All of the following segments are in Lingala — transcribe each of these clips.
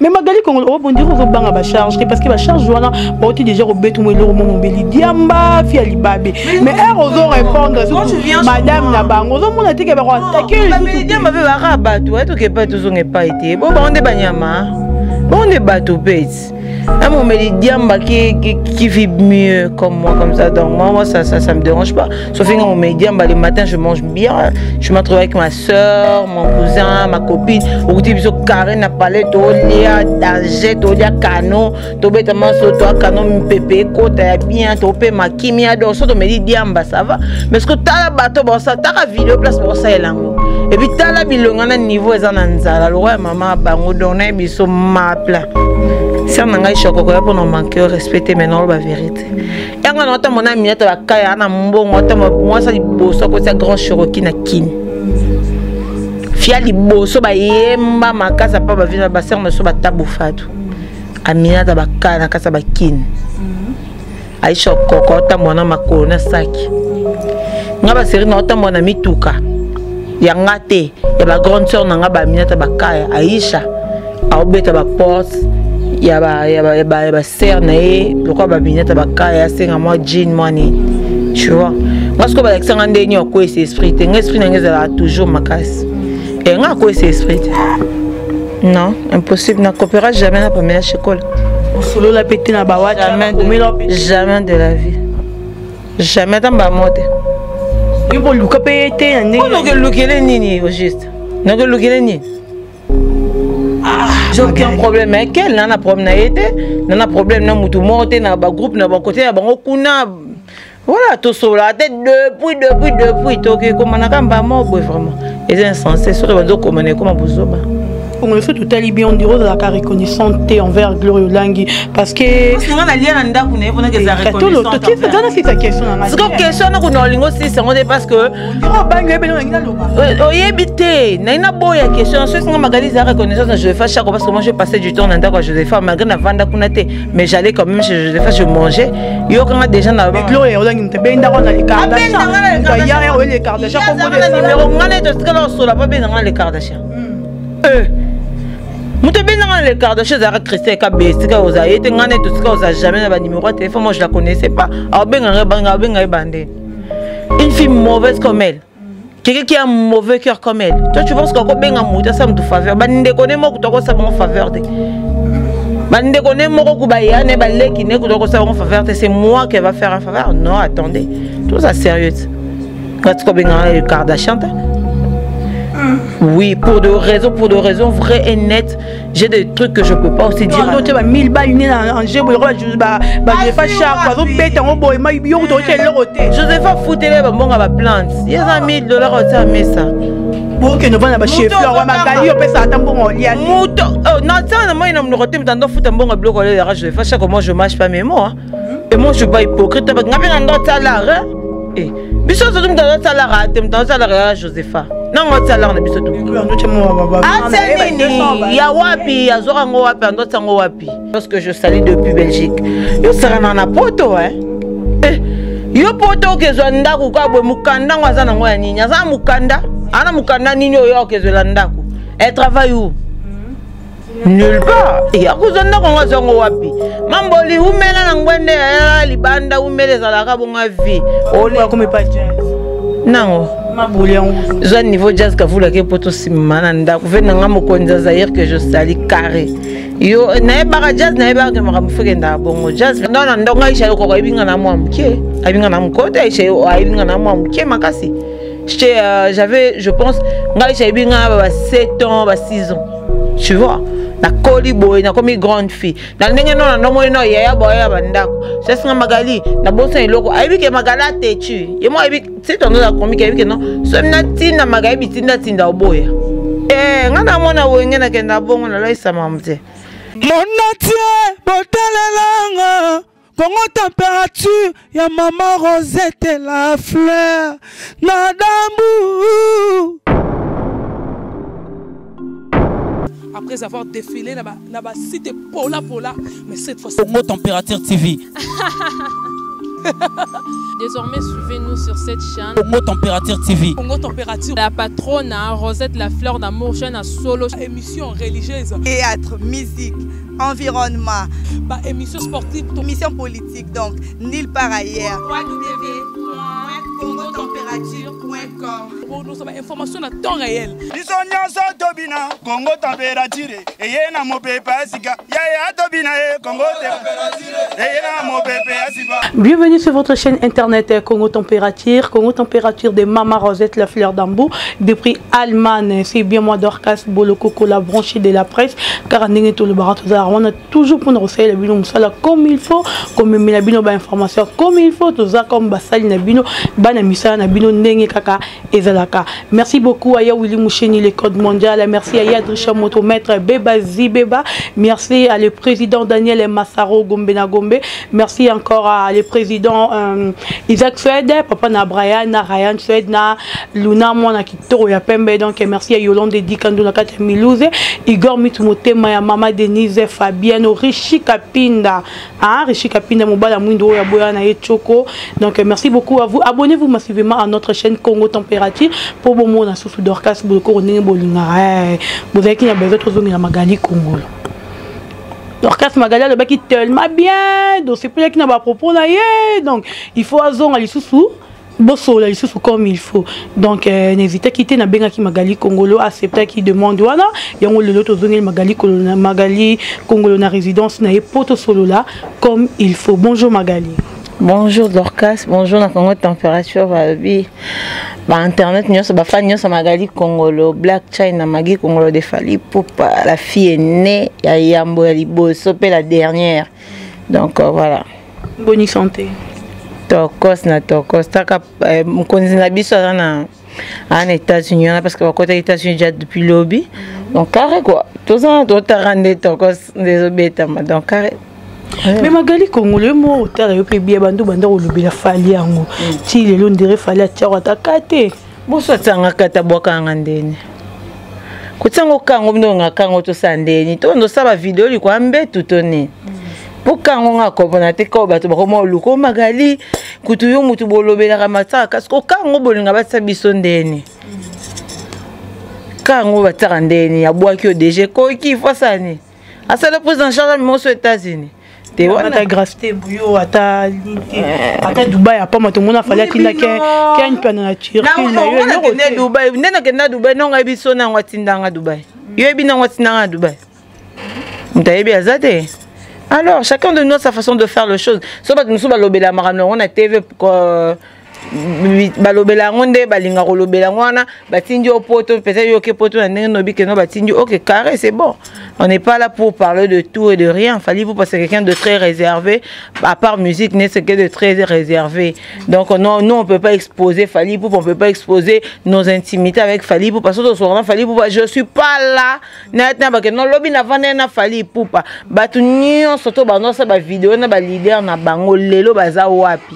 Mais Magali quand on rebondir aux banques à charge parce que la charge joana porter déjà au béton et l'eau mon beli diamba fi alibabé mais elle osons répondre madame na bango on a dit qu'elle va attaquer mais diamba va rabat toi tu que pas tous on pas été bon on est banyama bon on est bateau bête à mon meli diamba qui vit mieux comme moi comme ça donc moi ça me dérange pas sauf que mon meli diamba le matin je mange bien je me retrouve avec ma soeur mon cousin ma copine au type so carré n'a parlé to lia danger to lia canon to bêtement so to canon pépé côté bien to pe ma kimia donc so to meli diamba ça va mais ce que t'as bateau bon ça t'as vidéo place pour ça elango et puis t'as la bilonga na niveau ezana nzala le roi maman bango donner biso mapla si on a choco pour nous manquer respecter maintenant la vérité et on entend mon ami ta kaya na mbongo moi ça liboso ko ça grand cherokee na kin fia liboso ba yemba makasa pa ba vina ba ser na so ba tabufatu amina ta bakana na kasa ba kin ai choco ko ta mona makona saki ngaba seri na ta mona mituka ya ngate ya ba grande sœur na ngaba amina ta bakaya Aisha a obeta ba porte ya ba ser na e pourquoi ba bineta ba kaya senga moi jean money tu vois parce que ba exanga ndeni ko ese esprit te esprit na ngeza toujours makas et nga ko ese esprit non impossible na coopérer jamais na première école solo la pété na ba wacha jamais de la vie jamais dans ba mode il faut luka pété na ndeni on que lukele nini au juste na que lukele nini j'ai aucun problème avec elle, n'a problème n'a problème n'a mutu monter na ba groupe na ba côté na bango kuna voilà tout cela tête depuis toke comme na kamba mo vraiment c'est insensé surtout bazo commander comment bozoba on le fait tout à bien on dirait la reconnaissante envers Glorio Langi parce que on a lien nda kuna ivona que za reconnaissante c'est ta question c'est comme question na kuna lingo si c'est on parce que on bango ebelo ngina loba oyebité na ina boya question ce que Magali za reconnaissance je fais chaque parce que moi je passais du temps nda quoi je vais faire malgré na vanda kuna te mais j'allais quand même je mangeais yo quand déjà na Glorio Langi mtebenda kwa na les cartes d'achat ya ya les cartes d'achat comme le numéro ngane to skala so la pas bien dans les cartes d'achat muto bien dans les cartes d'achat za Christian ka besika oza yete ngane to skala oza jamais na ba numéro de téléphone moi je la connaissais pas alors benga bande une fille mauvaise comme elle quelqu'un qui a un mauvais cœur comme elle toi tu penses qu'on benga muta ça me te faveur bande connaît moi que toi ça me faveur de bande connaît moi que ba ya ne ba leki ne que toi ça me faveur c'est moi qui va faire un faveur non attendez tout ça sérieux quand tu benga les cartes d'achat oui, pour de raisons vraies et nettes, j'ai des trucs que je peux pas aussi dire. Non, tu as 1000 balles en jeu, je vais pas cher, Josepha foutait les bonbons à ma plante. Il y a $1000 au mais ça. Pour que nous venons chez Fleur, Magali, on peut s'attendre au lien. Non, ça, moi, il me retient, mais dans foot un bon bloc, je vais faire chaque moment, je mâche pas mes mots. Et moi, je suis pas hypocrite. Je suis un autre salaire. Et biso so dum dans salaire, dans salaire Josepha. Non, on salaire na biso tout. Ah, c'est nini? Ya wapi, ya zora ngo wapi, ando tango wapi. Parce que je salue depuis Belgique. Yo sera na poto hein. Yo poto ke zo ndako ka bo mukanda ngwaza na ngoya nini? Za mukanda? Ana mukanda nini yo ke zo ndako? Elle travaille où? Nulle part. Et à cause de nous, on va wapi. Mamboli, où mène la ngwende ya libanda, où mène les alaka bonga vie. On est comme pas jazz. Non. Mamboli on. J'ai niveau jazz que vous l'avez poto simananda. Vous venez ngamo konza zaïr que je sali carré. Yo, na ba jazz na ba que mara mufugenda bongo jazz. Non non ndonga isha ko ibinga na mwamke. Abinga na mkote isha ibinga na mwamke makasi. J'avais je pense ngaisha ibinga ba 7 ans, ba 6 ans. Tu vois? Na koli boy na comme grande fille na ndenge non na mo ino ya boya bandako c'est ce Magali na bosa iloko aibi ke Magala tetu et moi aibi c'est ton la comique aibi ke non so na tina Magali tinda boya ngana mona wenge na kenda bongo na laisa mamte monatie botalelanga Congo température ya maman Rosette la fleur na dambu. Après avoir défilé là-bas, site Pola, mais cette fois-ci. Congo Température TV. Désormais, suivez-nous sur cette chaîne. Congo Température TV. Congo Température. La patronne, Rosette La Fleur d'Amour, chaîne à solo. Émission religieuse. Théâtre, musique, environnement. Bah, émission sportive. Émission politique, donc nulle part ailleurs. www.congotempérature.com. Pour nous avons information à temps réel. Congo Température. Et yena mo pepe asika. Ya tobina Congo Température. Et yena mo pepe asika. Bienvenue sur votre chaîne internet Congo Température de Maman Rosette La Fleur d'Amour, depuis Allemagne. C'est bien moi Dorcas Bolokoko, la branchée de la presse, car on a toujours pour nous recevoir la bino comme il faut, comme la bino ba information comme il faut, tout ça comme basali na bino, bana misala na bino ndenge kaka ezalaka. Merci beaucoup à Willy Moucheni, le code mondial. Merci à Yadrisha Moto, maître Beba Zibeba. Merci à le président Daniel Massaro Gombena Gombe. Merci encore à le président Isaac Suède, papa na Brian, na Ryan Suède, na Luna Mwana Kitoro ya Pembe. Donc merci à Yolande Dikando na Kata Milouze, Igor Mitumote, Maya Mama Denise, Fabiano, Rishi Kapinda, Rishi Kapinda Mobala Mwindo ya Boya na Choko. Donc merci beaucoup à vous. Abonnez-vous massivement à notre chaîne Congo Température pour bon mot na sous Dorcas Boloko Nene Bolinga. Vous avez qui na besoin de zonger na Magali Congo. Dorcas Magali le baki tellement bien. Donc c'est pour ça qu'il n'a pas propos là. Donc il faut azon ali sous bosso là sous comme il faut. Donc n'hésitez quitter na benga ki Magali Congolo, accepter qui demande wana yango le loto zonger Magali Congolo na résidence na poto solo là comme il faut. Bonjour Magali. Bonjour Dorcas, bonjour na Congo Température Babi. Ba internet nyonso ba fan nyonso Magali Congolo, Black China Magi Congolo de Fali Poupa, la fille aînée ya Yambo ya Liboso pe la dernière. Donc voilà. Bonne santé. Tokos na tokos taka mkonzi na biso na en États-Unis parce que côté États-Unis déjà depuis lobby. Donc carré quoi. Tous en d'autres rendre tokos des obétama. Donc carré. Mais Magali Congolo mo otala yo pe bia bandu banda olobela fali yango ti lelo ndire fali atya takate boso tsanga kata boka ngandeni kutsango kango ndo ngakango to sandeni to ndo saba video liko ambe tutone pokango ngakopona te ko bato bakoma luko Magali kutu yo mutu bolobela kamatsa kasko kango bolinga batsa biso ndeni kango batsa ndeni ya bwaki o DG ko ki fosani asa le président Charles Monso États-Unis. Ata grafité buyo ata Dubaï apa mato mona fallait qu'il que une panne na Turquie na yo na Dubaï nena ke na Dubaï non ga biso na ngwatindanga Dubaï yo bi na ngwatindanga Dubaï mutayebi azate. Alors chacun de nous a sa façon de faire les choses. So ba nous so ba lobela maramno on a TV balobela ngonde balinga kolobela ngwana batindi opoto peut-être yo ke poto na ndenge nobi ke no batindi OK carré c'est bon. On n'est pas là pour parler de tout et de rien. Fallait vous passer quelqu'un de très réservé. À part musique, n'est ce que de très réservé. Donc non, nous on peut pas exposer Fally Poupa, on peut pas exposer nos intimités avec Fally Poupa. Parce que souvent Fally Poupa, je suis pas là. Non lobby na vana na Fally Poupa. Batu nyo soto ba no sa ba vidéo na ba leader na bango lelo baza wapi.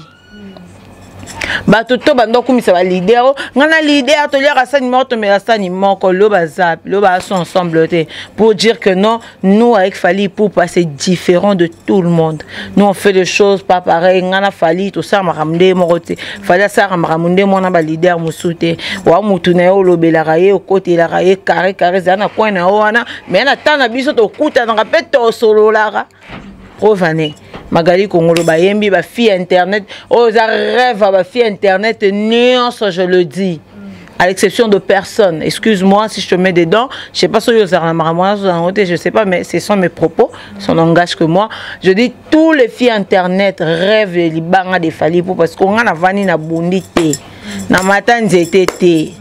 Bato to bando kumisa ba leader ngana leader to lia rasani morto mais rasani moko lo bazap lo ba sont ensemble pour dire que non, nous avec Fally Poupa c'est différent de tout le monde. Nous on fait des choses pas pareil ngana Fally to ça maramde morote Fally ça maramde mona ba leader musute wa mutu na yo lobela raye au côté la raye carré zana point na wana mais na tana biso to kuta na peto solo lara Rované. Magali Congolo bayembi ba fille internet aux rêve ba fille internet nuance je le dis à l'exception de personne. Excuse-moi si je te mets dedans, je sais pas si je sais pas mais ce sont mes propos, ça n'engage que moi. Je dis tous les filles internet rêvent de libanga de Fally Poupa parce qu'on a vani na bundité na matanze tété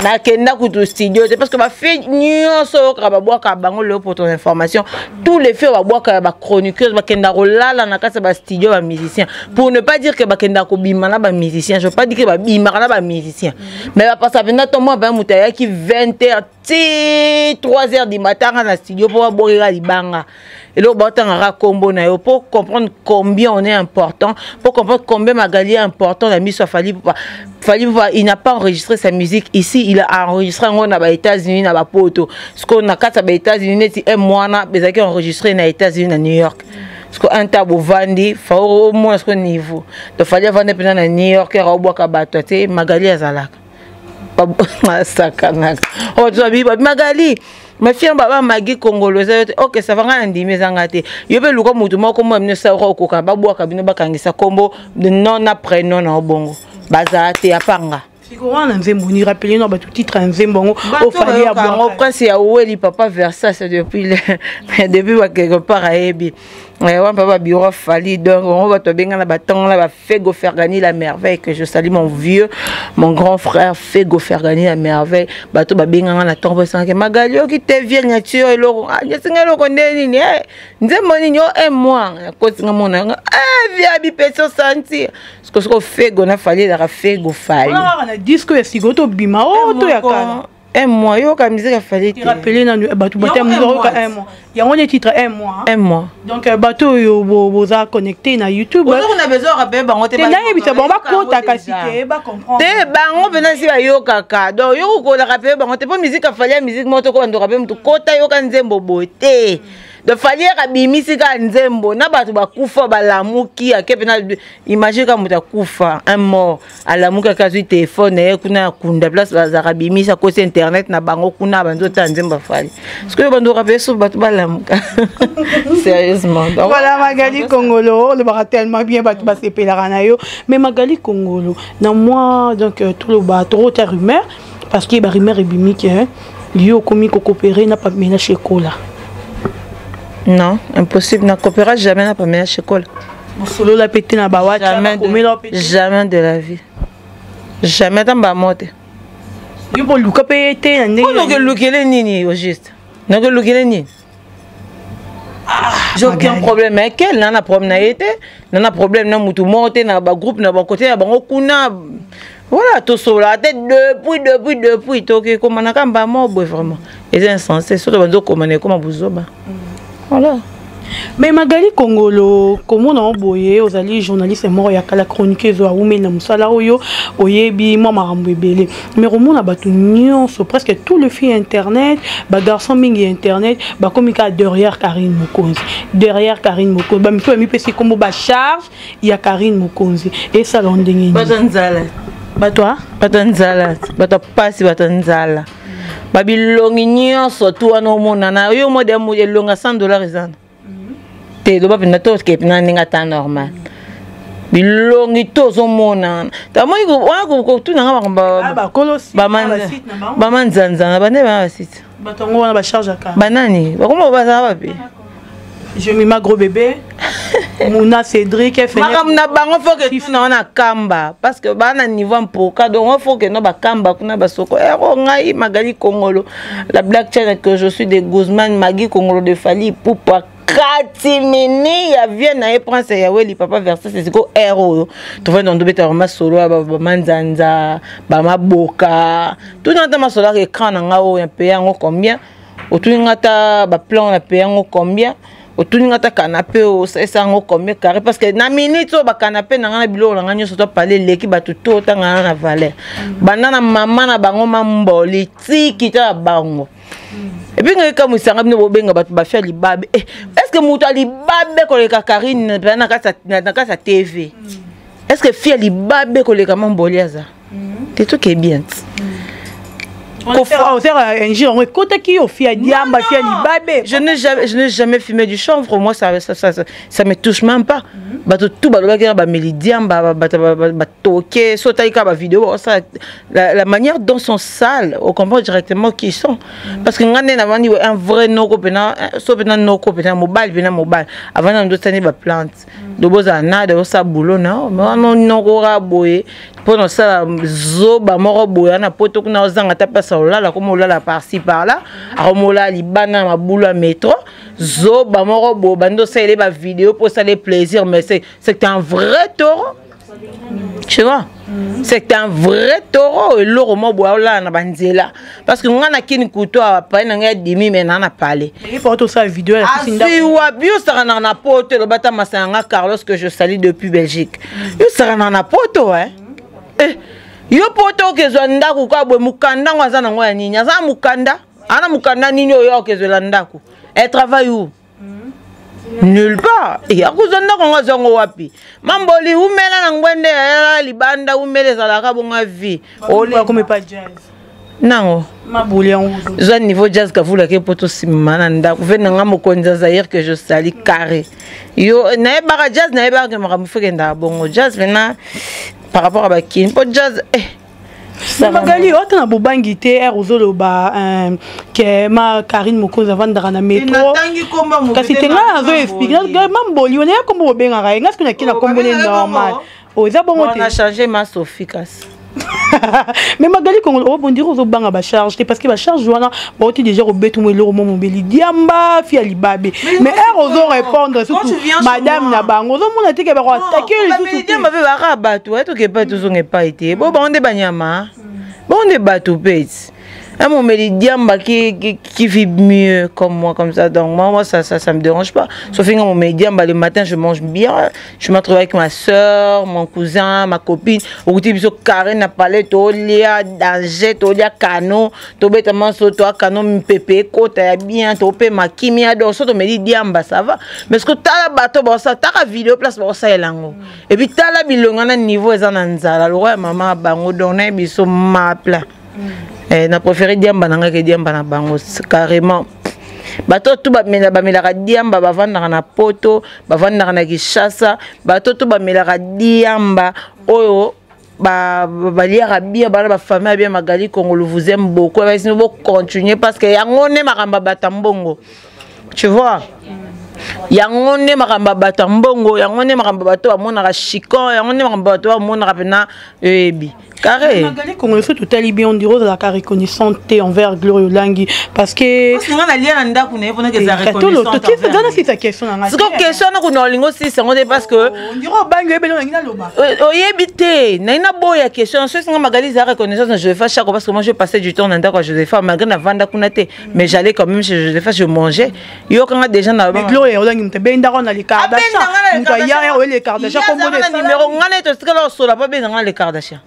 na kenda kutu studio c'est parce que ma fille nyonso ka ba boaka bango le pour ton information tous les filles ba boaka ba chroniqueuse ba kenda rolala na kasa ba studio ba musicien pour ne pas dire que ba kenda ko bima na ba musicien je veux pas dire que ba bima na ba musicien mais ba passa pendant ton mois ba mutaya qui 20h 3h du matin na studio pour boire libanga et là ba combo na yo pour comprendre combien on est important pour comprendre combien Magali est important la mise sur Fally Poupa. Fally Poupa il n'a pas enregistré sa musique ici, il a enregistré en États-Unis na poto. Ce qu'on a quatre États-Unis c'est un mois na bezaki enregistré na États-Unis à New York. parce que un tabo vandi fa au moins ce niveau donc fallait vendre pendant na New York era obwaka bato te Magali azalaka pas sakana oh tu as Magali ma fille baba magi congolaise OK ça va ngandimi zangate yobe luko mutu moko mo mne sa ko ka babwaka bino bakangisa kombo non après non na bongo bazate apanga on a rappelé nos titres en Zembongo au fallait avoir au prince ya Weli papa Versa c'est depuis quelque part à Ebi on papa bureau fali donc on va te benga na baton là va Fego Fergani la merveille que je salue mon vieux mon grand frère Fego Fergani la merveille bato ba benga na tombe sans que Magali qui te vient nature et loro nsinga loko ndeni ni nzembo ni yo un mois ko singa mona via bi peso santi ce que Fego na fali la Fego fali disque ya sigoto bima to ya kana un mois yo ka musique a fallu te rappeler na bato batem ka un mois ya on est titre un mois donc bato yo boza connecté na YouTube on a besoin rappeler bango te ba na bon ba kota kasite ba comprendre te bango bena si ba yo kaka donc yo ko la rappeler bango te po musique a fallu musique moto ko ndo rappeler mutu kota yo ka nzembo bote de falier abimisi ka nzembo na bato bakufa balamuki akepe na imagine ka muta kufa un mort alamuka ka zu téléphone kuna kunda place bazara bimisa ko internet na bango kuna banzo ta nzembo fali parce que bando rappeler so bato balamuka sérieusement donc voilà Magali Congolo le bara tellement bien bato ba sepelera na yo mais Magali Congolo na moi donc tout le bateau ta rumeur parce que ba rumeur ebimi que yo komi ko coopérer na pas mena chez Kola. Non, impossible. Na coopéra jamais na première école. Solo la pété na bawa jamais de la vie. Jamais dans ba mote. Yo bo luka pété na ndenge. On que lukele nini au juste. Na que lukele nini. J'ai aucun problème avec elle, na problème na été, na problème na mutu monter na ba groupe na ba côté na bango kuna. Voilà, tout cela tête depuis toke comme na kamba mo vraiment. C'est insensé, surtout bando comme on comme buzoba. Voilà. Mais Magali Congolo, comment on a boyé aux alliés journalistes morts il y a la chroniqueuse à Oumé na musala oyo oyebi mama rambebele. Mais au monde a battu sur presque tout le fil internet, ba garçon mingi internet, ba komika derrière Karine Mokonzi. Derrière Karine Mokonzi, ba mi mi pesi comme ba charge, il y a Karine Mokonzi et ça l'ondengeni. Batanzala. Ba toi? Batanzala. Batapasi batanzala. Babilongi nyonso tu wana omona na yo mode mu elonga $100 ezana te do ba pina to ke pina ninga ta normal bilongi to zomona ta moi ko tu na ngamba ba kolosi ba manzanza ba ne ba site batongo wana ba charge aka banani ba komo ba za ba pe je mis ma gros bébé Mouna Cédric fait na bango faut que tu na kamba parce que ba na niveau mpoka donc faut que no ba kamba kuna ba soko ngai Magali Congolo la black chaîne que je suis de Guzman Magali Congolo de Fali Poupa Katimini ya vient na prince ya Weli papa Versa c'est ko héros tu vois dans dobeta ma solo ba manzanza ba maboka tout dans ma solo écran na ngao un peu yango combien autour ngata ba plan na pe yango combien autour ngata canapé o ça ngo combien carré parce que na minute ba canapé na ngana bilo na nganyo soto parler leki ba tout ta ngana na valeur banana mama na bango mamboli tiki ta bango et puis quand vous savez que vous avez fait libabe est-ce que vous avez libabe ko le Karine na ka TV est-ce que fait libabe ko le mamboli ça c'est tout qui est bien. Je n'ai jamais fumé du chanvre. Moi, ça me touche même pas. La manière dont sont sales, on comprend directement qui ils sont. Parce que un vrai no mobile. Avant de plante. De bozana, de sa boulot, non, pour ça, zoba moro boya na poto kuna ozanga ta pesa olala comme olala par-ci par-là, aromola libana ma boula métro, zoba moro bo bando ça les ba vidéo pour ça les plaisirs mais c'est un vrai taureau. Tu vois? C'est un vrai taureau et l'eau mo boya là na banzela parce que ngana kini couteau après na nga dimi mais na parler. Et pour tout ça vidéo la sinda. Si wa bio ça na poto le bata masanga Carlos que je salue depuis Belgique. Yo ça na poto hein. Yo poto kezwa ndaku ka bwe mukanda ngwaza na ngoya nini aza mukanda ana mukanda nini oyo kezwa ndaku elle travaille où Nulle part. Et à cause de nous, on a wapi. Mamboli, où met la ngwende, libanda, où met les alaka, bon à vie. Oh, les comme pas jazz. Non. Ma boule en rouge. J'ai un niveau jazz que vous l'avez pour tout si mananda. Vous venez à mon conza zaïr que je salis carré. Yo, n'a pas jazz, n'a pas que ma fait un bon jazz maintenant par rapport à Bakin. Pour jazz, Magali, autant na bobangi te rozoloba que ma Karine Mokoza vanda na métro. Kasi tenga azo expliquer. Mam boli on est comme benga ra. Ngas kuna kina kombone normal. O za bon on a changé ma Sophicas. Mais Magali quand on bon dire aux banga ba charge parce que ba charge wana ba oti déjà au betu mo loro mo mbeli diamba fi alibabe. Mais ozo répondre surtout madame na bango zo mona te ke ba attaquer les diamba be ba rabato eto ke pas tous on est pas été. Bon on est banyama. Bon on est bateau pète. Un moment les diamba qui vit mieux comme moi comme ça donc moi ça me dérange pas sauf que mon diamba le matin je mange bien je me retrouve avec ma soeur mon cousin ma copine au côté biso carré na palais tolia danger tolia cano to bêtement so toi cano mpépé côté bien to pe ma kimia donc so to me dit diamba ça va mais ce que t'as la bateau bon ça t'as la vidéo place bon ça elango et puis t'as la bilonga na niveau ezana nzala le roi maman bango donner biso ma plat na préféré diamba nanga ke diamba na bango carrément bato tout ba melaka diamba bavanda na poto bavanda na Kishasa bato tout ba melaka diamba oyo baliaka bien bana ba famille bien Magali Congolo vous aime beaucoup va essayer de continuer parce que yango ne makamba batambongo tu vois yango ne makamba batambongo yango ne makamba bato amona ka chikon yango ne makamba bato amona ka pena ebi carré Magali Congolo fait tout ali bien on dirait la reconnaissante envers Gloria Langi parce que parce que on a lien anda kuna pour que ça reconnaissante tout ça dans cette question là c'est que question na kuna lingo si c'est on parce que on dirait bango ebelo na ngina loba oyebité na ina boya question ce que Magali za reconnaissance je vais faire chaque parce que moi je passais du temps dans quoi je vais faire malgré na vanda kuna te mais j'allais quand même chez Joseph je mangeais yo quand déjà na Gloria Langi mte benda on a les Kardashian mto ya les Kardashian comme le numéro ngana to skala sola pas benda les Kardashian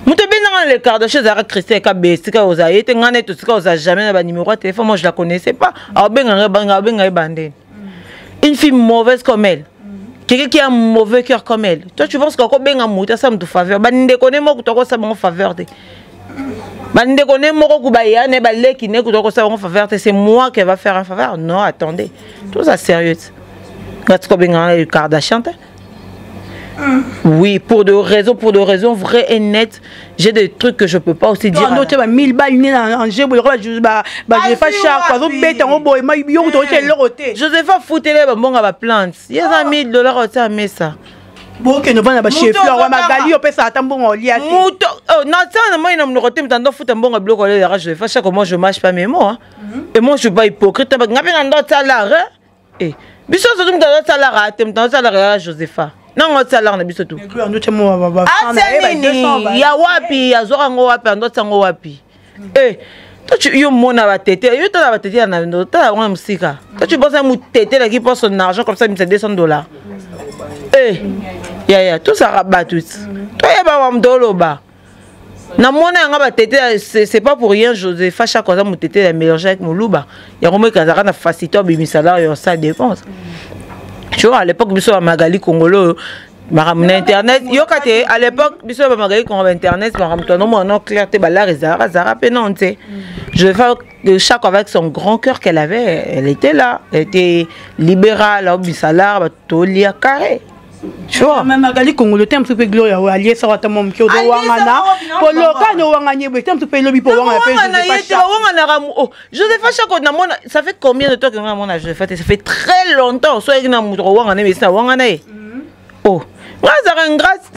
Mouté bien dans les Kardashian Zara Christelle Kabesika oza yete ngane to sika oza jamais na numéro de téléphone moi je la connaissais pas alors benga bande une fille mauvaise comme elle quelqu'un qui a un mauvais cœur comme elle toi tu penses qu'encore benga mouta ça me te faveur bande connaît moi to ko ça mon faveur de bande connaît moi ko baya ne balé qui ne ko to ko ça mon faveur c'est moi qui va faire un faveur non attendez tout ça sérieux quand ko benga les Kardashian oui, pour de raisons vraies et nettes, j'ai des trucs que je peux pas aussi dire. Non, tu vas 1000 balles en jeu, je vais faire cher, par exemple, bête en bois, mais il y a Josepha foutez-les, bon, on va plaindre. Il y a $1000 au terme, mais ça. Bon, que nous va na chez Fleur, Magali, on peut ça attendre bon lié. Non, ça, moi, il me roté, mais t'en foutre un bon bloc au lieu de je vais faire chaque moi, je mâche pas mes mots. Et moi, je suis pas hypocrite, mais n'a pas un autre salaire. Et, biso, ça tombe dans le salaire, t'aimes dans le salaire, Josepha. Non, on salaire na biso tout. Ah, c'est nini? Ya wapi, ya zora ngo wapi, ando tsango wapi. Eh, toi tu yo mona ba tete, yo ta ba tete na ndo, ta wa musika. Toi tu penses à mu tete là qui prend son argent comme ça, il me fait $200. Eh, ya, tout ça rabat tout. Toi ya ba mdolo ba. Na mona nga ba tete, c'est pas pour rien Joseph, chaque fois mu tete la mélanger avec muluba. Ya comme kazaka na facilité bimi salaire yo ça dépense. Tu vois, à l'époque, biso Magali Congolo, maram na internet, yo kate à l'époque, biso Magali Congolo internet, maram toi non non clair te balar Zara penante. Je vais faire chaque avec son grand cœur qu'elle avait, elle était là, elle était libérale, au bisalar, tolia carré. Tu vois, même Magali Congolo t'aimes super Gloria ou allié ça va ta mom qui au wangana pour le cas no wanganye be t'aimes super lobby pour wangana Joseph chaque na mona ça fait combien de temps que moi mon Joseph ça fait très longtemps soit que na mutro wangana mais ça wangana oh moi ça ingrate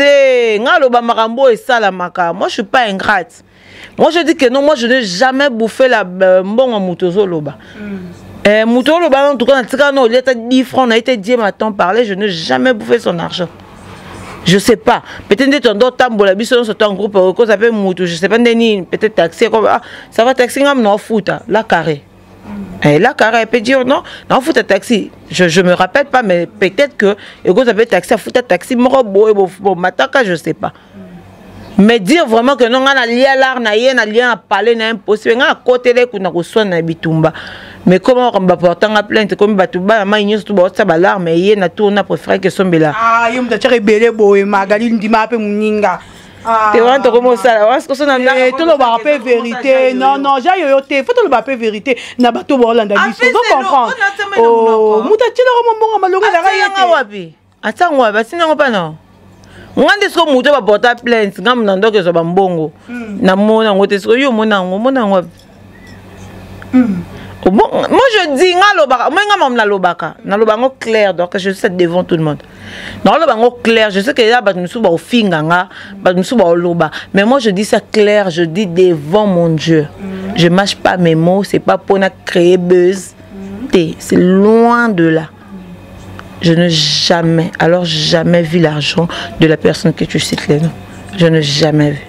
nga loba makambo et ça la maka moi je suis pas ingrate moi je dis que non moi je n'ai jamais bouffé la mbongo mutozo loba Mouton le ballon en tout cas il a 10 francs, on a été dit maintenant parler, je n'ai jamais bouffé son argent. Je sais pas. Peut-être que d'autres temps la biso sur ton groupe ça s'appelle Mouton, je sais pas peut-être taxi comme ça va taxi ngam non foot la carré. Et la carré peut dire non foot taxi. Je me rappelle pas mais peut-être que et ça peut taxi foot taxi bon mataka je sais pas. Mais dire vraiment que non, on a lié à l'art, on a lié à parler, on a impossible. On a côté là qu'on a reçu na bitumba. Mais comment on va porter en plainte comme batuba, ma igno tout ça balar, mais il na tout on a préféré que son bela. Ah, il me t'a rebelle boy, Magali ndima pe muninga. Tu vois comment ça, est-ce que ça n'a pas tout le bapé vérité. Non non, j'ai yoté, faut tout le bapé vérité. Na bato bolanda biso, vous comprendre. Oh, muta tchela ko mbonga malonga la yanga wapi? Attends wa, basi nango pa non. Ngande sko muto ba porter plainte, ngam nando ke so ba mbongo. Na mona ngote sko yo mona wapi? Bon, moi je dis, na lobango clair, donc je sais devant tout le monde. Na lobango clair, je sais que là, mais moi je dis ça clair, je dis devant mon Dieu. Je mâche pas mes mots, c'est pas pour créer buzz. C'est loin de là. Je n'ai jamais, alors jamais vu l'argent de la personne que tu cites les noms. Je n'ai jamais vu.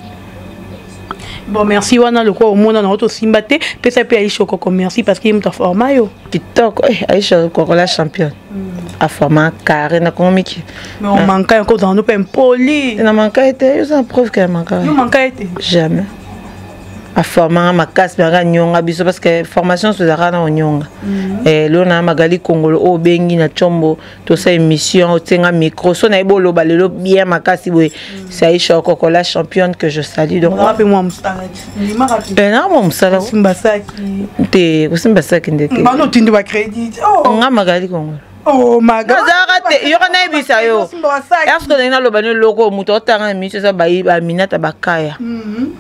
Bon, merci, wana le quoi au monde on a aussi mbatté, puis ça peut Aïcha Koko merci parce qu'il m'a formé yo. TikTok, Aïcha Koko la championne. A formé carré na comique. Mais on manque encore dans nos peines poli. Na manque été, ça prouve qu'elle manque. Non manque été. Jamais. A formé ma casse mais nyonga biso parce que formation se dara na nyonga. Et là na Magali Congolo o bengi na chombo to sa émission tenga micro so na ebolo balelo bien ma casse boy. C'est Aïcha Koko la championne que je salue donc. Rappelle-moi Mustala. Ni ma rappelle. Na mo Mustala Simbasaki. Te Simbasaki ndeke. Ba no tindi ba crédit. Oh. Nga Magali Congolo. Oh my God. Il y aura un bisa yo. Est-ce que dans le banio logo muto tanga miso sa bayi ba minata bakaya.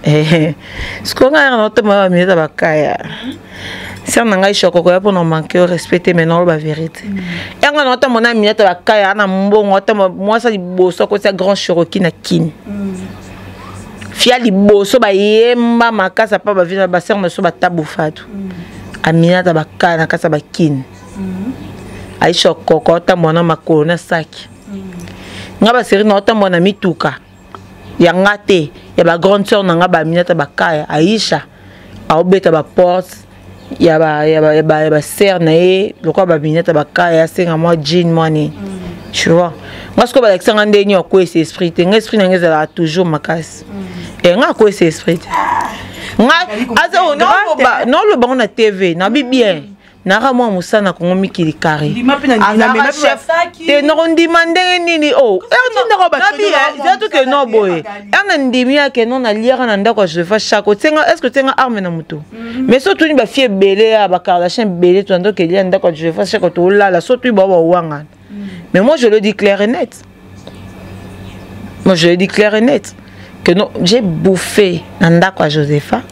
Ce qu'on a notre ma minata bakaya. Si on a Aïcha Koko pour nous manquer respecter maintenant la vérité. Et on a notre mon ami minata bakaya na mbongo moi ça liboso ko ça grand Cherokee na kin. Fia liboso ba yemba makasa pa ba vina ba serna so ba tabufatu. Aminata bakaya na kasa ba kin. Aïcha Koko ta mona makolo na saki. Ngaba seri na ta mona mituka. Ya ngate ya ba grande sœur na ngaba minata bakaya Aïcha. A obeta ba porte ya ba sœur na e lokwa ba minata bakaya senga moi jean money. Tu vois. Moi ce que ba Alexandre ndeni ko ese esprit, esprit na ngeza toujours makasi. Et nga ko ese esprit. Nga azo non le bon na TV na bi bien. Nara moi musana kongo mikili kari. Ana chef te no ndimande nini oh. Na tout que non boy. Ana ndimia que non na liera na ndako je fais chaque tenga est-ce que tenga arme na muto. Mais surtout ni ba fie belé ba Kardashian belé to ndako liera ndako je fais chaque to là surtout ba wanga. Mais moi je le dis clair et net. Moi je le dis clair et net que non j'ai bouffé na ndako à Josepha.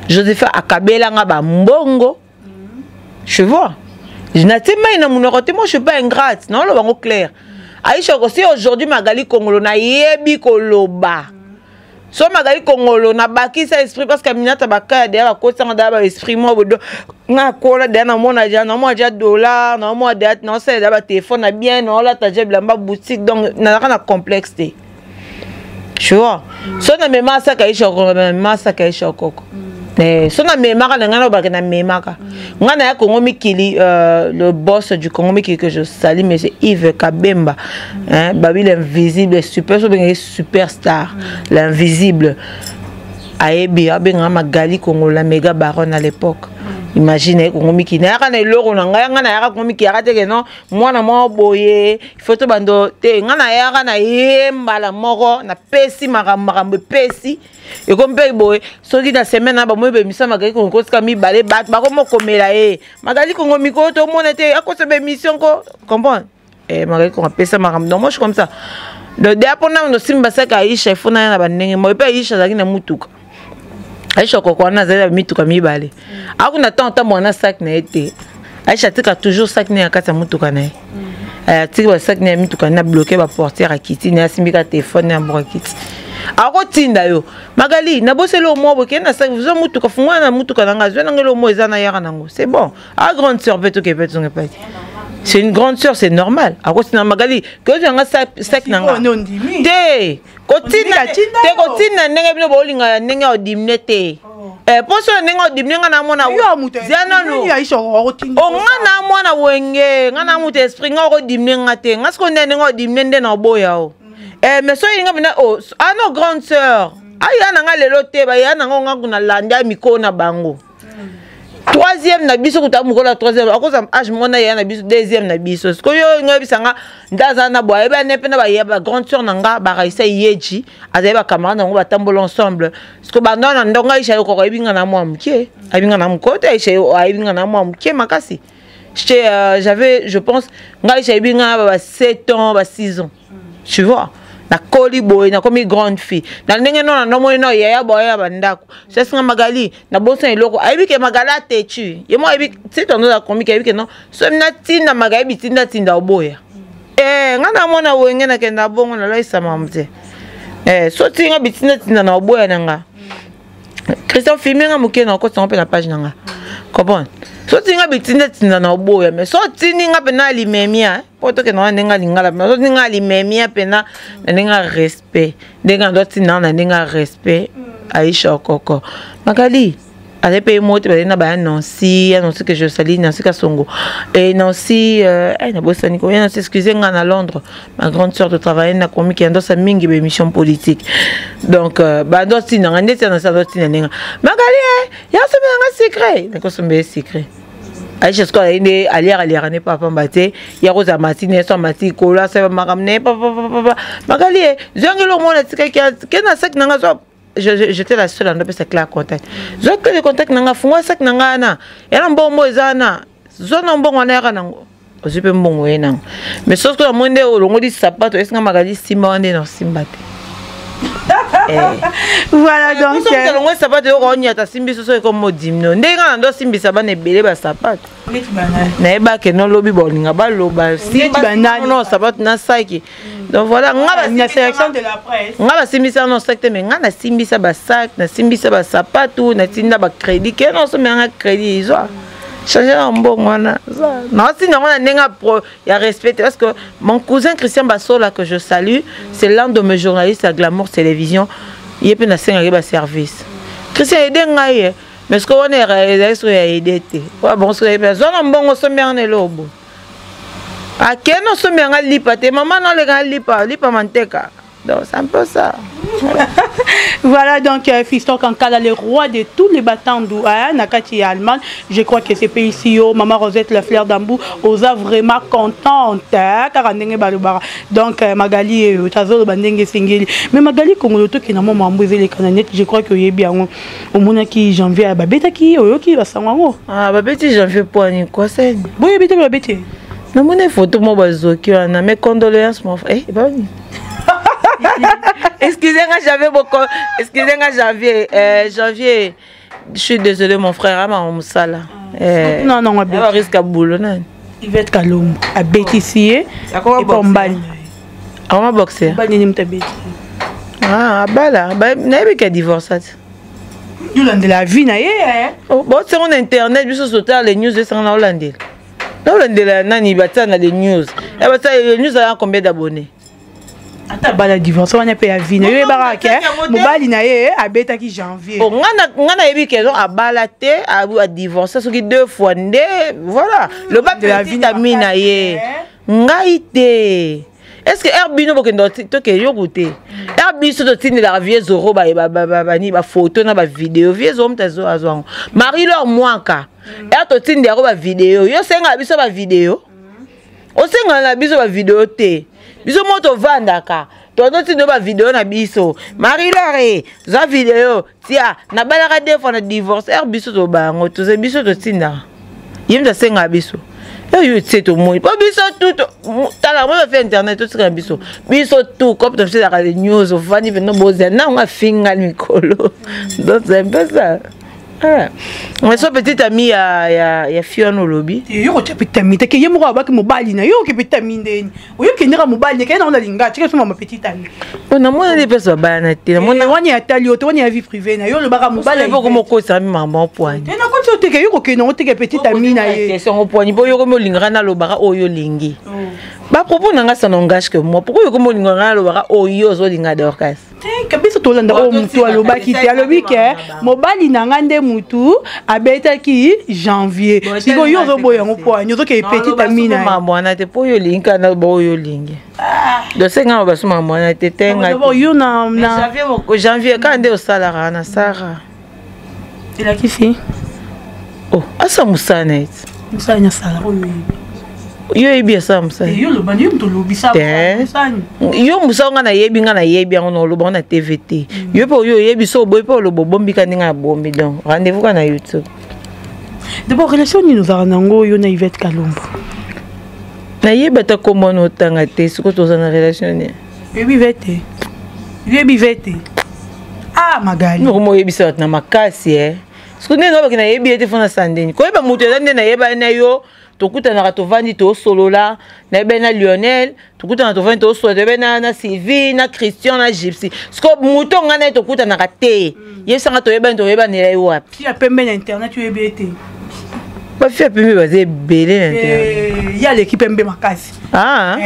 Josepha akabela nga ba mbongo. Je vois. Je n'ai pas moi je suis pas ingrate. Non, le clair. Aïcha, si aujourd'hui Magali Congolo na yebi koloba. So Magali Congolo na baki sa esprit parce que minata baka derrière côté ça d'aba esprit moi na kola derrière mon aja na moi aja dollar na moi date non c'est d'aba téléphone na bien non là ta jeb lamba boutique donc na rien complexe. Tu vois. So na mema sa Aïcha Koko. So na memaka na ngana ba na memaka ngana ya Congo Mikili le boss du Congo Mikili que je salue mais c'est Yves Kabemba hein babi l'invisible super superstar l'invisible ayebi abenga Magali Congo la méga baronne à l'époque. Imaginez Congo Mikili na kana loro na ngana ya Congo Mikili akate que non mwana mo boye photo bando te ngana ya kana yemba la moko na pesi makambo pesi. Et comme boy, so qui dans semaine ba moi be misa Magali Congo ska mi balé bat ba ko moko mela e Magali Congo miko to mon était à cause de mission ko comprendre et Magali Congo pesa makambo donc moi je suis comme ça le dernier na no simba sa ka Aïcha fona na banenge moi pe Aïcha zaki na mutuka Aïcha Koko na zela mituka mi balé akuna tanta mona sac na été Aïcha tika toujours sac na kata mutuka na tika sac na mituka na bloqué ba portière à kiti na simbika téléphone na brakiti. Ako tinda yo Magali na boselo mo boke na sa vous mutuka fungwa na mutuka nanga zwe ngelo mo ezana yaka nango c'est bon a grande sœur peut que peut pas c'est une grande sœur c'est normal ako tina Magali que tu nga sac nanga te kotina ndenge bino bolinga ndenge odimne te poso ndenge odimne nga na mona ziana no o nga na mona wenge nga na mutu esprit nga odimne nga te nga sko ndenge odimne nde na boya o mais so yinga bina oh non grande sœur aya nanga lelo te ba ya nanga ngakuna landa mikolo na bango troisième na biso kuta mukola troisième akoza âge mona ya na biso deuxième na biso ko yo nga bisanga ndaza na boye ba nepe na ba ya ba grande sœur nanga ba raisa yeji azai ba camarade ngo batambola ensemble ko ba ndona ndonga isha ko ibinga na mwa mkie abinga na mkote isha ibinga na mwa mkie makasi j'avais je pense nga isha ibinga ba 7 ans ba 6 ans tu vois na koli boy na comme grande fille na ndenge non na mo no ya boya bandako c'est singa Magali na bonsa eloko ayibi ke Magala tetu ye mo ayibi c'est ton na comique ayibi ke non so na tinda Magali tinda oboya nga na mona wenge na kenda bongo na laisa mamte so tinga bitinda na oboya nanga Christian filminga mukena ko tsompe na page nanga comprendre so tinga bitinda na oboya mais so tininga pena limemia poto ke no ndenga lingala mais so tinga limemia pena ndenga respect ndenga ndo tina na ndenga respect Aisha Koko Magali allez payer moto na ba Nancy que je salue Nancy Kasongo et Nancy na bossa niko na s'excuser nga na Londres ma grande sœur de travailler na komi qui ando sa mingi be mission politique donc ba ndo tina nga ndeti na sa ndo tina ndenga Magali ya so nga secret na ko sombe secret Aïcha ce qu'on a dit alière n'est pas pambate ya rosa matine so mati kola ça makamne papa Magali zongelo mo na tika ki na sak nanga so j'étais la seule à ne pas se clair contact je que le contact nanga funga sak nanga na ya mbongo ezana zona mbongo na ya nango ozipe mbongo ena mais sauf que la monde olongo di sapato esinga Magali simba wande na simba te voilà donc on sapato yo konya ta simbi so ko modimno ndenga ndo simbi sabane belé ba sapato na eba ke no lobi bolinga ba loba simba non sapato na saki donc voilà la sélection de la presse nga ba simbi ça non secte mais nga na simbi ça ba sac na simbi ça ba sapato na tinda ba crédit ke non so menga crédit izo changer un bon wana non si non on a pro il y a respect parce que mon cousin Christian Bassola que je salue c'est l'un de mes journalistes à Glamour Télévision il est peut na senga ba service Christian aidé ngai mais ce qu'on est réalisé aidé te wa bon so e zona mbongo so merne lobo a keno so menga lipa te maman non le lipa manteka donc c'est un peu ça voilà donc Fiston Kankala le roi de tous les battants d'Ouah Nakati Allemagne je crois que c'est pays ici maman Rosette la fleur d'Ambou osa vraiment contente car ndenge balobara donc Magali tazo bandenge singeli mais Magali Kongolo to kina maman mbozele kananet je crois que yebi yango omona ki janvier babeta ki oyoki basango babeti janvier poani quoi c'est boye beta babeti na mona photo mo bazoki wana mes condoléances mon frère excusez-moi janvier je suis désolé mon frère ama musala non ba risque à boulot non il va être calme à bétissier et pombagne on boxer bani nimta béti bala na yebika divorce de la vie na ye bon c'est on internet biso sauter les news ça na Hollande nani batana les news et batana les news a combien d'abonnés ata bala divorce wana pe ya vie na yo baraka mobali na ye abeta ki janvier ngana yebi kezo abala te a divorcer soki 2 fois nde voilà le ba de la vie na mina ye ngai te est-ce que herbino bokendo to ke yo goûter herbiso to tini la vie zoro ba ni ba photo na ba vidéo vie zo mtazo azwango Marie leur mwaka to tini ba vidéo yo senga biso ba vidéo o senga na biso ba vidéo te biso moto vandaka tono tino ba vidéo na biso Marie Laure za vidéo tia na balaka deux fois na divorce biso to bango to ze biso to tinda yimda senga biso yo tse to moi po biso tout tala mo fait internet to tsika biso tout comme to fait la news of vani no boza na nga finga mikolo donc c'est un peu ça mais so petite amie ya Fiona Lobby yo ko petite amie te ke yemo ba ke mobali na yo ke petite amie ndeni oyo ke ndira mobali ke na ona linga tike so ma petite amie bona mona les personnes ba na te mona wani ya tali oto wani ya vie privée na yo le baka mobali il faut que mo ko sa mi maman poigne te na ko so te ke yo ko ke no te ke petite amie na ye question poigne bo yo ko mo linga na lo baka oyo lingi ba propos nanga ça n'engage que moi pourquoi yo ko mo linga na lo baka oyo zo linga Dorcas kabisa tolanda o mutu alobaki te alobi ke mobali na nga nde mutu abetaki janvier siko yo ozoboya yango po ani ozoke petite amina mambo wana te po yo linga na bo yo lingi dosenga basu mambo wana te tenga yo na janvier quand nde osalaka na sara elaki fi asa musana eti musana nyasala yo yebi asa musana yo lobani yo mtolobisa musana yo musana nga na yebi yango na oloba na TVT yo po yo yebi so boy po lobo bombi ka ndinga bombi donc rendez-vous ka na YouTube. D'abord relation ni nous nango yo na Yvette Kalombo na yeba ta komono otanga te siko toza na relation ni yebi Yvette Magali no mo yebi sa na makasi siko ndenge ba kina yebi ete fona sandeni ko yeba mutu ende na yeba na yo tokuta na tovandi to solola na bena Lionel tokuta na tovandi to solola bena na Sylvie na Christian na Gypsy siko muto ngana tokuta na kate yesanga to yeba ne la wapi ya pembe na internet yo yebi ete ba fi pembe bazé belé na internet ya l'équipe pembe makasi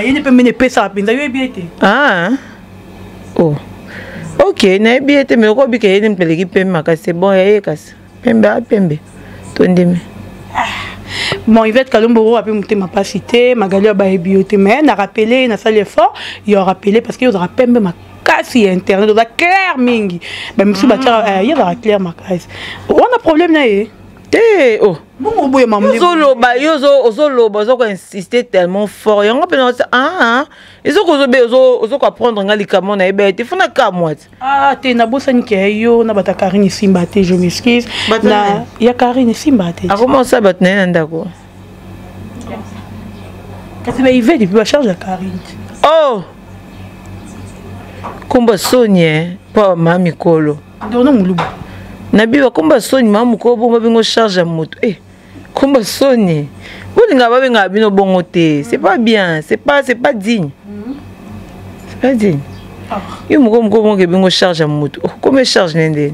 yene pembe ne pesa penza yo yebi ete ok na yebi ete me ko bika yene mpele ki pembe makasi c'est bon ya kasi pembe tondime bon Yvette Kalombo a pu monter ma pasité Magali a bioté mais na rappelé na salle fort il a rappelé parce que yo rappelle ma kasi internet do clair mingi ba monsieur batia il a clair ma kasi on a problème na bon boye mamu ozoloba insister tellement fort yango pe na ils ko apprendre nga likamo na ebete funa ka mwati te na bosani ke yo na bata Karine Simba te je m'excuse na ya Karine Simba te comment ça bat na ndako kasi ba Yvette depuis ba charge ya Karine kumba Sonia pa mami kolo dono muluba nabiba kumba Soni mamu ko bongo bingo charge ya moto kumba Soni bolinga ba benga bino bongo te c'est pas bien c'est pas digne c'est pas digne yo moko bongo bingo charge ya moto comme charge nende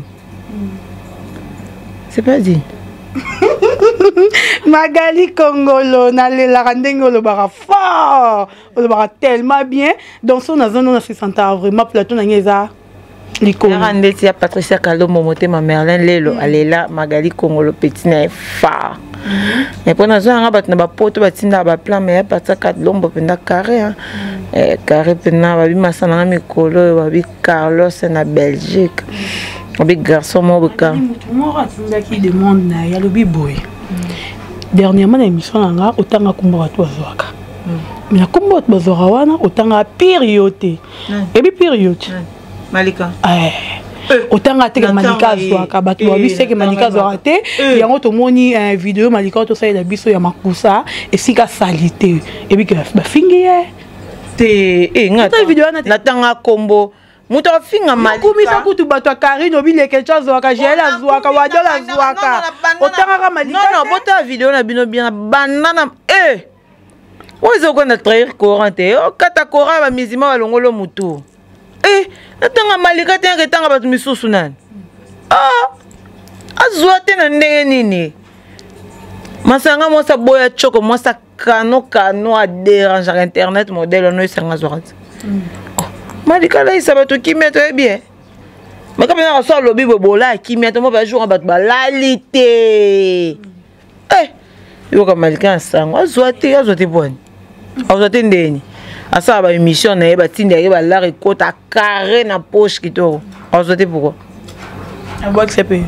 c'est pas digne Magali Kongolo na lela randengolo bara fort o bara tellement bien dans son zone on a se sentir vraiment plateau na ngeza Randeti ya Patricia Kalombo motema Merlin lelo alela Magali Kongolo petit na fa et pour na zanga bat na ba poto batinda ba plan mais Patricia Kalombo penda carré carré pena ba bi masana na mikolo ba bi Carlos na Belgique ba bi garçon mo beka mo ratinda qui demande na ya lobi boy dernièrement na émission nga otanga kumba watu azwaka mais na kumba watu bazwaka wana otanga période et bi période Malika otanga te Malika azwaka bato babiseke Malika azwaka te yango tomoni vidéo Malika tosalela biso ya makusa esika salite ebike bafingi te ngata vidéo natanga kombo muto afinga Malika kumisa kutu bato Karine obileke azwaka Jela azwaka Wadola azwaka otanga Malika non bota vidéo na bino bien banana ozo ko na trahir Coran te kata Coran ba mizima balongolo mutu natanga Malika te ngetanga batu misusu nani azwa te na ndenge nini masanga mosa boya choko mosa kano a déranger internet modèle no isanga zwati Malika la isa batu kimeto bien makaba na so lobi bola kimeto mo ba jour batu balalité yo ka Malika sango azwa te boni azwa te ndeni asa ba émission na yeba tinda yeba la rekota carré na poche kitoko azote pourquoi a boxe pe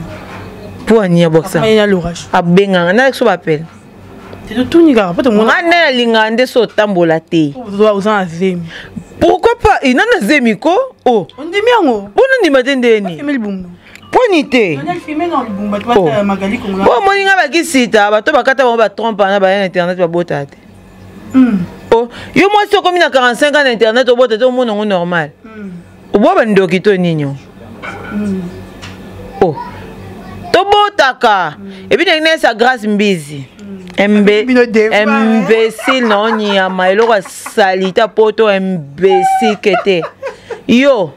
pour ania boxe a l'orage a benga na so appel c'est tout ni gars pas tout monde na lingande so tambola te oza azemi pourquoi pas ina na zemi ko on dit miango bona ni matendeni filmer le bumbu poni te on a filmé dans le bumbu tu Magali Kongolo bon moninga ba kisita bato bakata ba trompe na ba internet ba botate yo moi si comme na 45 ans d'internet au bout de tout monde normal au bout de dokito ninyo to botaka et puis na sa grâce mbizi imbécile non ni ama eloko salita poto imbécile kete yo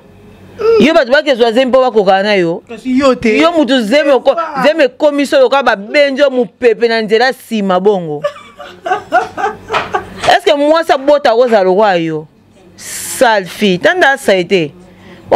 ba ke zoaze mpo bakoka na yo yo mutu zeme komiso yoka ba benjo mu pepe na nzela sima bongo. Est-ce que moi ça botte à rose à l'oreille? Sale fille, t'en as ça été.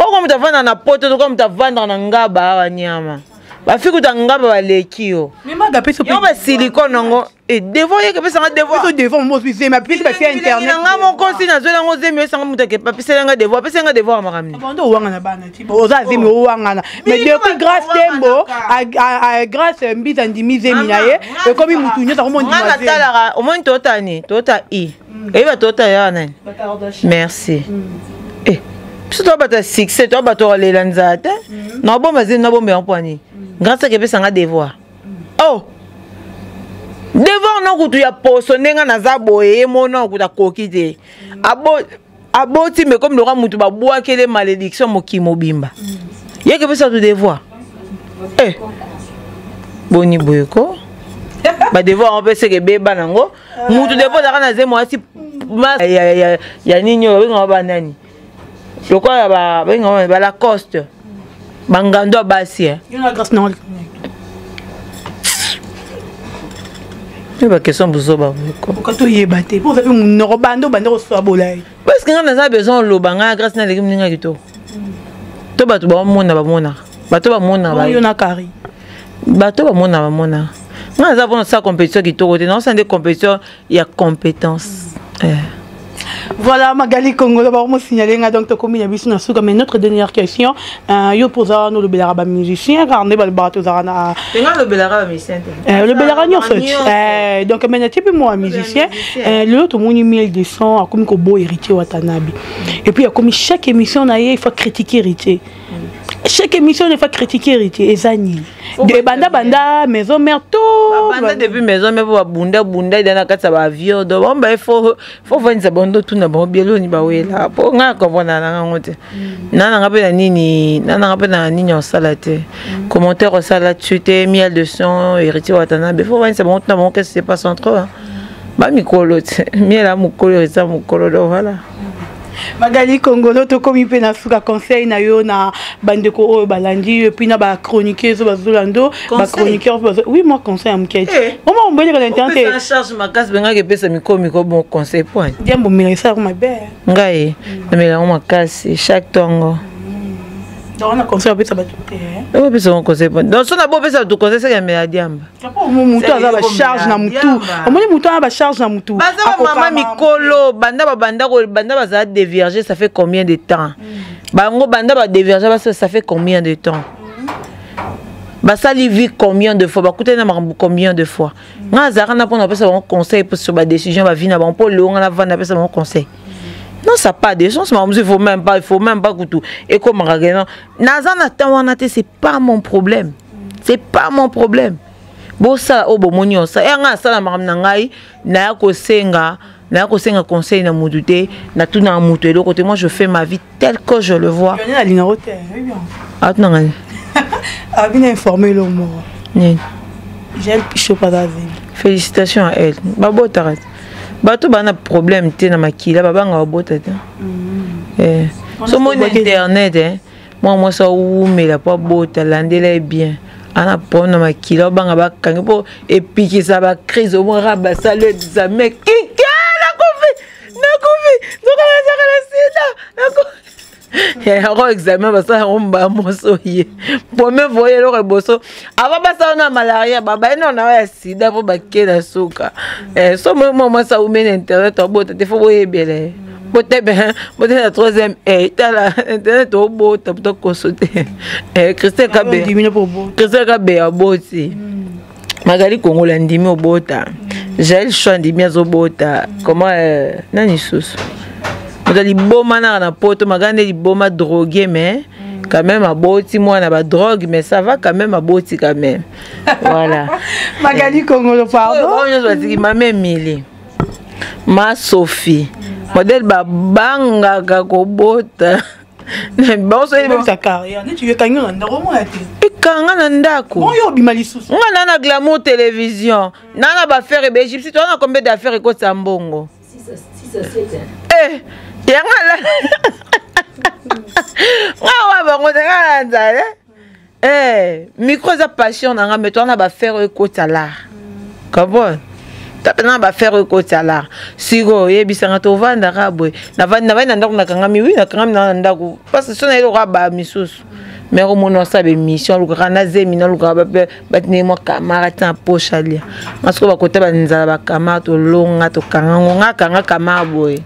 comme tu vas na poto comme tu vas dans ngaba wa nyama ba fiku ta ngaba ba lekio mais ma gapé so ba silicone ngo et devant yeke pesa nga devant so devant mo c'est ma pile parce internet nga mon conseil na zola ngo zemi sanga muta ke papisa nga devant pesa nga devant makamni bando wanga na bana ti oza zemi wanga na mais depuis grâce tembo à grâce mbisa ndimi zemi na ye et comme mutu nyota ko mondi nga tala au moins totani tota i et va tota ya nani merci si tu as succès, tu as les lanzate. Non, bon, vas-y, non, bon, mais en poignée. Grâce à que ça a devoir. Oh! Devoir, non, que tu as posé, n'a pas boé, mon nom, que tu as coquillé. Abo, mais comme le roi Moutou, bah, bois, quelle est malédiction, mon qui mobimba. Il y a que ça, tu devoir. Eh! Boni boyko. Bah, devoir, on peut se que banango. Moutou, devoir, la rana, moi, si. Il y a nini, on va banani. Je crois que la Lacoste, Bangando Bassi. Il y a grâce non. Il y a question pour ça. Quand tu y es battu, pour faire un robando, bando soit bolay. Parce que nous avons besoin de l'eau, grâce à l'équipe de Nagito. Tu vas te voir mon abamona. Bateau va mon abamona. Il y a carré. Bateau va mon abamona. Nous avons sa compétition qui est non, c'est des compétitions, il y a compétence. Voilà, Magali Congo, d'abord, moi signaler, donc, comme il y a vu sur mais notre dernière question, yo pose à nous le Belaraba musicien, car on est le bateau Zarana. Le Belaraba musicien. Le Belaraba donc, maintenant, tu peux moi musicien, l'autre, mon 1200, a comme beau héritier Watanabe. Et puis, comme chaque émission, il faut critiquer héritier. Chaque émission, il faut critiquer héritier. Et Zani. De banda, maison mère, tout. Banda depuis maison mère, pour bunda, il y a un avion. Donc, il faut voir une bande tout na bon bielo ni ba wela. Pour nga comprendre na ngote. Nana ngapela nini, nana ngapela nini en salate. Commentaire au salade chuté, miel de son, héritier Watanabe. Il faut voir une bon tout na bon qu'est-ce qui se passe entre eux. Ba mikolo, miel à mukolo, ça mukolo, voilà. Magali Congolo to komi pe na suka conseil na yo na bandeko o balandi et puis na ba chroniqueur zo bazolando ba chroniqueur oui moi conseil am kete moi on bele ka l'internet ça charge ma casse benga ke pesa miko bon conseil point bien bon mais ça ma belle ngai na mela ma casse chaque tongo donc on a conseil pe ça ba tout eh on peut se conseil point donc ça na bon pe ça tout conseil c'est mela diamba mon mutu aza ba charge na mutu on moni mutu ba charge na mutu baza mama mikolo banda baza déverger ça fait combien de temps bango banda ba déverger ça fait combien de temps basa livi combien de fois bakuta na combien de fois nga zara na pona pesa bon conseil pour sur ba décision ba vie na bon pour longa na vana pesa bon conseil. Non, ça pas de sens, mais il faut même pas tout. Et comme Ragena, Nazana Tawanate, c'est pas mon problème. C'est pas mon problème. Bon, ça, oh, bon, mon ça. Et nga ça, la maram nangai, na ko senga conseil na mudute, na tout na mutu. De côté, moi, je fais ma vie telle que je le vois. Il y a la ligne route, oui bien. Attends, nga. Ah, bien informé le mot. J'ai le pichot pas d'avis. Félicitations à elle. Babo, t'arrête. Bato bana problème te na makila babanga obota te so mon internet moi ça ou mais la pas bota landela bien ana pon na makila banga bakangi po epiki ça ba crise au moins rabasa le ça mais qui na kofi donc la sida un examen parce que on va mosoyer pour me voyer le rebosso avant ça on a malaria baba non on a sida pour baquer la souka so moi ça ou men internet au bout te faut voyer bien peut-être la troisième t'as la internet au bout t'as plutôt consulter Christelle Kabé à boti Magali Congo l'andimi au bota j'ai le choix d'andimi au bota comment nani sous les boma na poto magane les boma drogué mais quand même à boti moi na ba drogue mais ça va quand même à boti quand même voilà Magali Congo le pardon ma même Mili ma Sophie modèle ba banga ka ko bota bon c'est même sa carrière tu veux kanga na ndako moi et kanga na ndako bon yo bima lisusu nga na glamour télévision na ba faire be Égypte tu as combien d'affaires ko sambongo 6 eh yangala ngawa bango ngala nzale micro za passion nanga mais toi na ba faire ko tala kabon tapena ba faire côté là sigo yebisanga to vanda rabwe na vanda ndako na kangami oui na kangami na ndako parce que sona ilo ba misusu mais au moins ça be mission luka na zemi na luka ba batine mo kamara ta poche alia parce que ba côté ba nzala ba kamara to longa to kanga kamara boy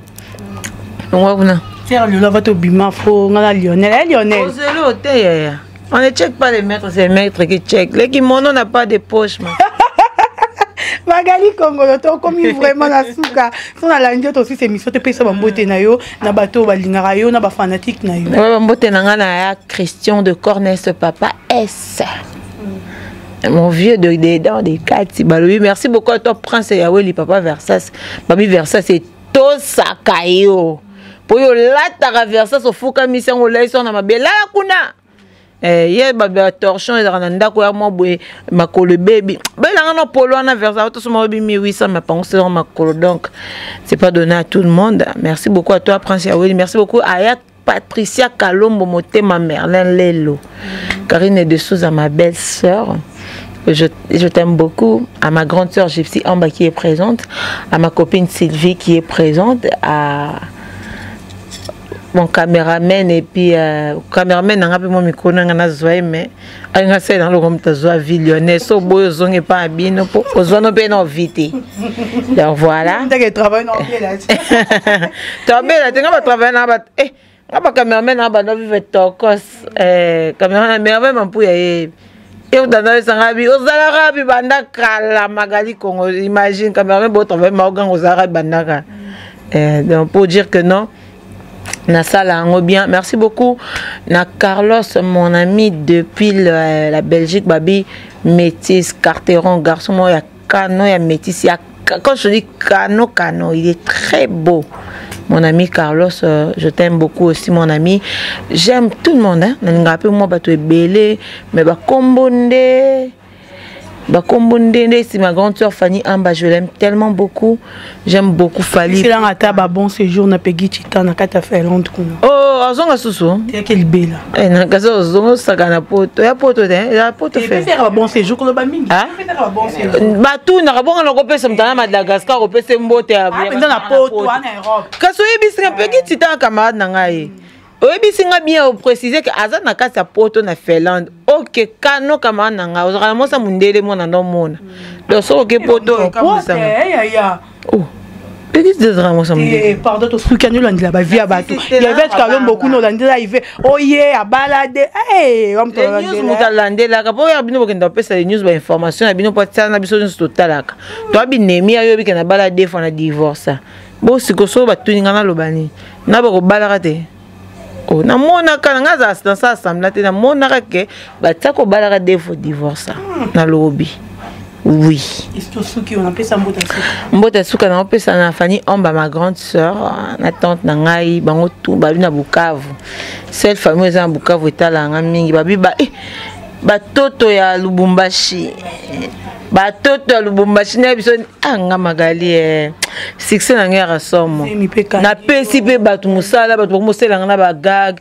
on va faire le lava to bima fo ngala Lionel Ozelo te on ne check pas les maîtres, c'est les maîtres qui check les kimonos n'a pas de poche. Magali Congolo to comme vraiment la souka son la ndio aussi c'est mission te pesa bambote na yo na bato balingara yo na ba fanatique na yo bambote na nga na Christian de Cornès papa S mon vieux de dedans des quatre balobi merci beaucoup à toi prince Yaweli papa Versas babi Versas c'est to sakayo pour yo la Versas au fuka mission au laison na mabela kuna hier baba torchon et randa ko mo boy makolo baby bela ngana polo na versa to so mo bi 1800 ma pense dans makolo donc c'est pas donné à tout le monde. Merci beaucoup à toi Prince Yaweli, merci beaucoup à Patricia Kalombo Motema Merlin Lelo, Karine de Souza ma belle sœur. Je t'aime beaucoup, à ma grande sœur Gypsy Amba qui est présente, à ma copine Sylvie qui est présente, à mon caméraman et puis caméraman n'a pas mon micro n'a zoé mais on a c'est dans le comme ta zoé Lyonnais so boy zone pas abino pour zone bien en vite donc voilà tu travailles dans pied là tu bien tu vas travailler na ba pas caméraman na ba no vive tokos caméraman mais même pour et on dans ça rabi aux arabi banda kala Magali Congo imagine caméraman bon travailler maogan aux arabi banda donc pour dire que non na sala bien. Merci beaucoup na Carlos mon ami depuis la Belgique babi métis Carteron garçon moi ya cano ya métis ya quand je dis cano il est très beau mon ami Carlos je t'aime beaucoup aussi mon ami j'aime tout le monde hein na ngape moi bato ebele mais ba kombonde c'est ma grande soeur Fanny Amba, je l'aime tellement beaucoup. J'aime beaucoup Fali. C'est là à table bon séjour na Peggy Titan na kata fait Londres. Oh, azonga susu. C'est quel belle. Na kazo azonga sakana poto. Ya poto te, ya poto fait. Faire un bon séjour ko ba mingi. Faire un bon séjour. Ba tout na bonga na kopesa mtana Madagascar kopesa mbote ya. Ah, dans la poto en Europe. Kaso yebisinga Peggy Titan camarade na ngai. Oyebisinga bien au préciser que azan na kasa poto na Finlande. OK, kano kama nanga ozala mosa mundele mona ndo mona. Donc so OK poto kama ça. Oh. Peggy Titan mosa mundele. Pardon to sukanu landila ba via bato. Il y avait quand beaucoup no landila il fait oh yeah à balader. Eh, on peut landela. Les news mutalandela ka po ya bino bokenda pesa les news ba information na bino potsa na biso news totalaka. To abinemi ayo bikena balader fo na divorce. Bo sikoso ba tuninga na lobani. Na ba ko balaka te. Oh, na mona kana dans ça assemblée na mona ke batako balaka defo divorce na lobby. Oui. Est-ce que on appelle ça mbota suka na pesa na Fanny Amba ma grande sœur na tante na ngai bango tout babi na Bukavu. Cette famille est en Bukavu etala nga mingi babi ba batoto ya Lubumbashi. Batoto ya Lubumbashi na biso anga Magali succès na ngera somo. Na pesi pe batu musala batu musela na ba gag.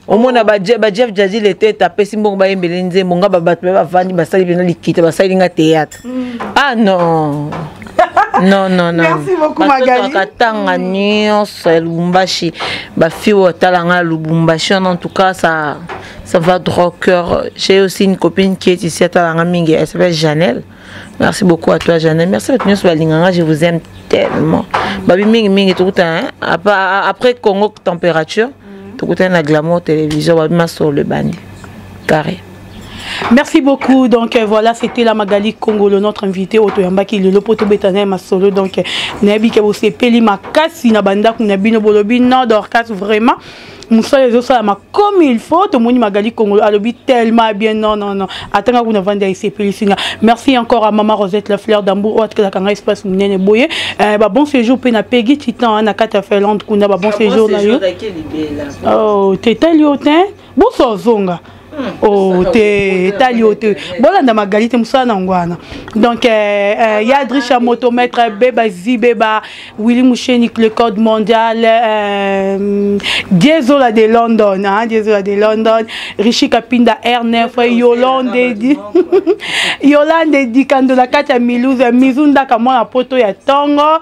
Omona ba Jeff Jaji lete tapesi mbongo ba yembele nzembo nga ba batu ba vandi basali bino likita basali nga théâtre. Ah non. Non. Merci beaucoup Magali. Katanga nyonso Lubumbashi ba fiwo talanga Lubumbashi en tout cas ça va droit au cœur. J'ai aussi une copine qui est ici à Talanga Mingi, elle s'appelle Janelle. Merci beaucoup à toi Janelle. Merci à tous je vous aime tellement. Babi Mingi tout le temps après Congo température tout le temps la glamour télévision babi ma sur le bandi carré. Merci beaucoup. Donc voilà, c'était la Magali Congolo, notre invité au Toyamba qui est le poto bétané ma solo. Donc nabi ke bose peli makasi na banda ku nabino bolobi non dorkas vraiment. Moussa les autres ma comme il faut tout monde Magali Congolo alobi tellement bien non. Attends qu'on vende ici peli singa. Merci encore à maman Rosette la fleur d'Ambour autre que la kanga espace munene boye. Ba bon séjour pe na Peggy Titan na kata Finlande kuna ba bon séjour na yo. Oh, t'es tel yotin. Bon zonga. Oh, te tali ote. Bolanda magali te musala ngwana. Donc ya Drisha motomètre beba zibeba Willy Moucheni le code mondial Diesola de London, hein, Diesola de London, Richie Kapinda R9 Yolande di Yolande di Kandola Katia Milouze Mizunda Kamona poto ya Tongo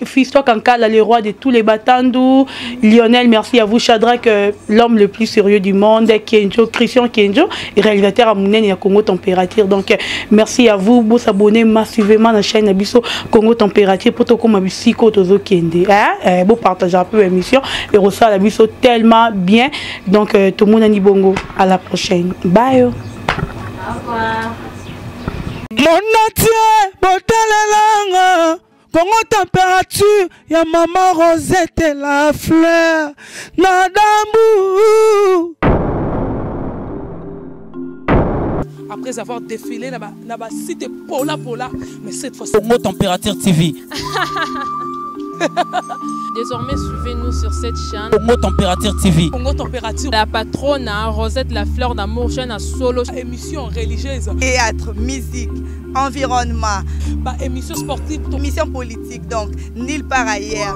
Fisto Kankala le roi de tous les Batandou. Lionel, merci à vous. Shadrach, l'homme le plus sérieux du monde. Kenjo, Christian Kenjo, réalisateur à Mounen et à Congo Température. Donc merci à vous. Vous abonnez massivement à la chaîne Abisso Congo Température pour tout comme Abissiko Tozo Kende. Vous partagez un peu l'émission et reçoit Abisso tellement bien. Donc tout le monde a dit bongo. À la prochaine. Bye. Au revoir. Mon entier, botalelanga. Congo température, ya maman Rosette la fleur, Nadambu. Après avoir défilé là-bas, c'était Pola, mais cette fois-ci. Congo Température TV. Désormais, suivez-nous sur cette chaîne. Congo Température TV. Congo Température. La patronne, Rosette la fleur d'amour, chaîne à solo. Émission religieuse. Théâtre, musique, environnement. Émission sportive. Émission politique, donc nulle part ailleurs.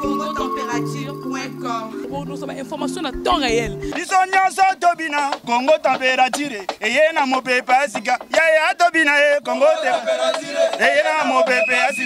www.congotempérature.com. Pour nous avons information à temps réel. Tobina, Congo Température. Et yena mo pepa sika. Ya Tobina Congo Température. Et yena mo pepa sika.